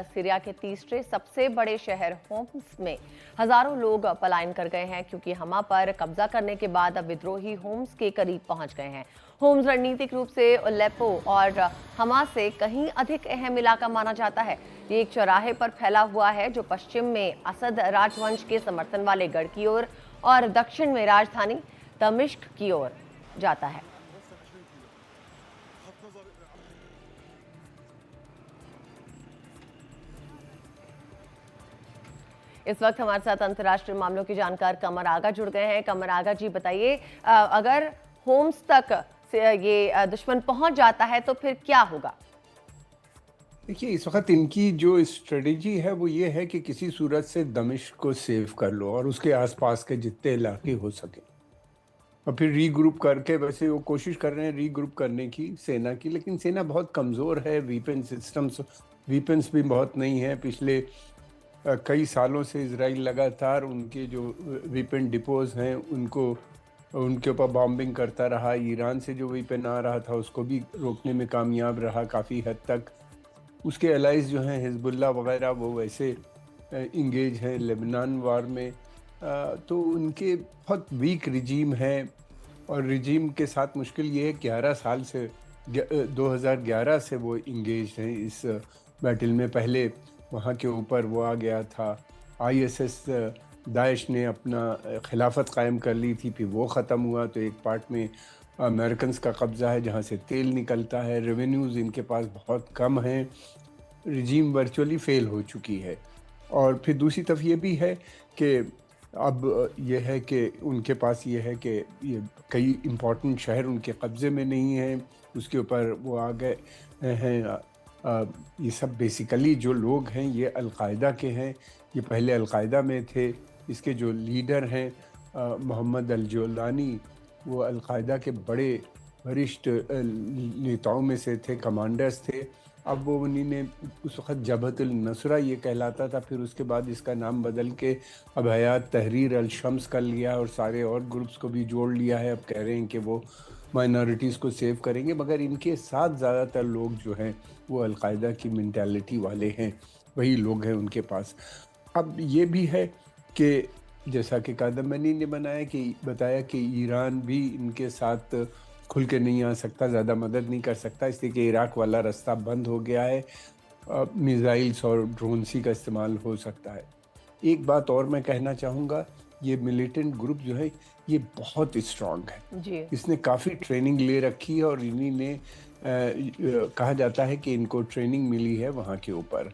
Syria के तीसरे सबसे बड़े शहर होम्स में हजारों लोग पलायन कर गए हैं क्योंकि हमा पर कब्जा करने के बाद अब विद्रोही होम्स के करीब पहुंच गए हैं। होम्स रणनीतिक रूप से अलेप्पो और हमा से कहीं अधिक अहम इलाका माना जाता है। ये एक चौराहे पर फैला हुआ है जो पश्चिम में असद राजवंश के समर्थन वाले गढ़ की ओर और दक्षिण में राजधानी दमिश्क की ओर जाता है। इस वक्त हमारे साथ अंतर्राष्ट्रीय मामलों की जानकार कमर आगा जुड़ गए हैं। कमर आगा जी बताइए, अगर होम्स तक से ये दुश्मन पहुंच जाता है तो फिर क्या होगा? देखिए, इस वक्त इनकी जो स्ट्रेटेजी है वो ये है कि किसी सूरत से दमिश्क को सेव कर लो और उसके आसपास के जितने इलाके हो सके और फिर रीग्रुप करके, वैसे वो कोशिश कर रहे हैं रीग्रुप करने की सेना की, लेकिन सेना बहुत कमज़ोर है। वीपन्स भी बहुत नहीं है। पिछले कई सालों से इजराइल लगातार उनके जो वेपन डिपोज हैं उनके ऊपर बॉम्बिंग करता रहा। ईरान से जो वेपन आ रहा था उसको भी रोकने में कामयाब रहा काफ़ी हद तक। उसके अलाइज जो हैं हिजबुल्लाह वगैरह, वो वैसे इंगेज हैं लेबनान वार में। तो उनके बहुत वीक रिजीम है और रिजीम के साथ मुश्किल ये है 11 साल से 2011 से वो इंगेज हैं इस बैटल में। पहले वहाँ के ऊपर वो आ गया था आईएसएस, दाइश ने अपना खिलाफत कायम कर ली थी, फिर वो ख़त्म हुआ तो एक पार्ट में अमेरिकन्स का कब्ज़ा है जहाँ से तेल निकलता है। रेवेन्यूज़ इनके पास बहुत कम हैं। रिजीम वर्चुअली फ़ेल हो चुकी है। और फिर दूसरी तरफ ये भी है कि अब ये है कि उनके पास ये है कि ये कई इम्पोर्टेंट शहर उनके कब्ज़े में नहीं हैं। उसके ऊपर वो आ गए हैं। ये सब बेसिकली जो लोग हैं ये अल-कायदा के हैं। ये पहले अल-कायदा में थे। इसके जो लीडर हैं मोहम्मद अल-जौलानी, वो अल-कायदा के बड़े वरिष्ठ नेताओं में से थे, कमांडर्स थे। अब वो उन्हीं ने उस वक़्त जबहतुल नुसरा ये कहलाता था, फिर उसके बाद इसका नाम बदल के अब हयात तहरीर अल-शम्स कर लिया और सारे और ग्रुप्स को भी जोड़ लिया है। अब कह रहे हैं कि वो माइनॉरिटीज़ को सेव करेंगे, मगर इनके साथ ज़्यादातर लोग जो हैं वो अल-कायदा की मेंटालिटी वाले हैं, वही लोग हैं उनके पास। अब ये भी है कि जैसा कि कादम्बनी ने बताया कि ईरान भी इनके साथ खुल के नहीं आ सकता, ज़्यादा मदद नहीं कर सकता, इसलिए कि इराक वाला रास्ता बंद हो गया है। मिसाइल्स और ड्रोन्स ही का इस्तेमाल हो सकता है। एक बात और मैं कहना चाहूँगा, ये मिलिटेंट ग्रुप जो है ये बहुत स्ट्रॉन्ग है। जी। इसने काफ़ी ट्रेनिंग ले रखी है और इन्हीं ने कहा जाता है कि इनको ट्रेनिंग मिली है वहाँ के ऊपर।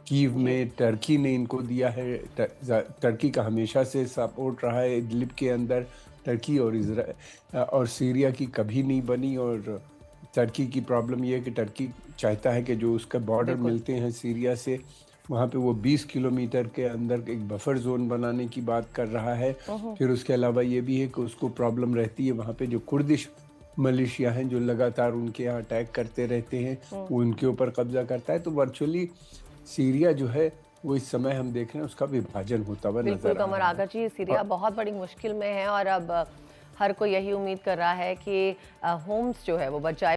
कीव जी। में टर्की ने इनको दिया है। टर्की का हमेशा से सपोर्ट रहा है इदलिब के अंदर। टर्की और सीरिया की कभी नहीं बनी। और टर्की की प्रॉब्लम ये है कि टर्की चाहता है कि जो उसका बॉर्डर बिल्कुल। मिलते हैं सीरिया से, वहाँ पे वो 20 किलोमीटर के अंदर एक बफर जोन बनाने की बात कर रहा है। ओहो। फिर उसके अलावा ये भी है कि उसको प्रॉब्लम रहती है वहाँ पे जो कुर्दिश मलिशिया हैं जो लगातार उनके यहाँ अटैक करते रहते हैं, वो उनके ऊपर कब्जा करता है। तो वर्चुअली सीरिया जो है वो इस समय हम देख रहे हैं उसका विभाजन होता हुआ बिल्कुल नजर आ कमर रहा है। आगा जी, सीरिया और बहुत बड़ी मुश्किल में है और अब हर कोई यही उम्मीद कर रहा है कि होम्स जो है वो बच जाए।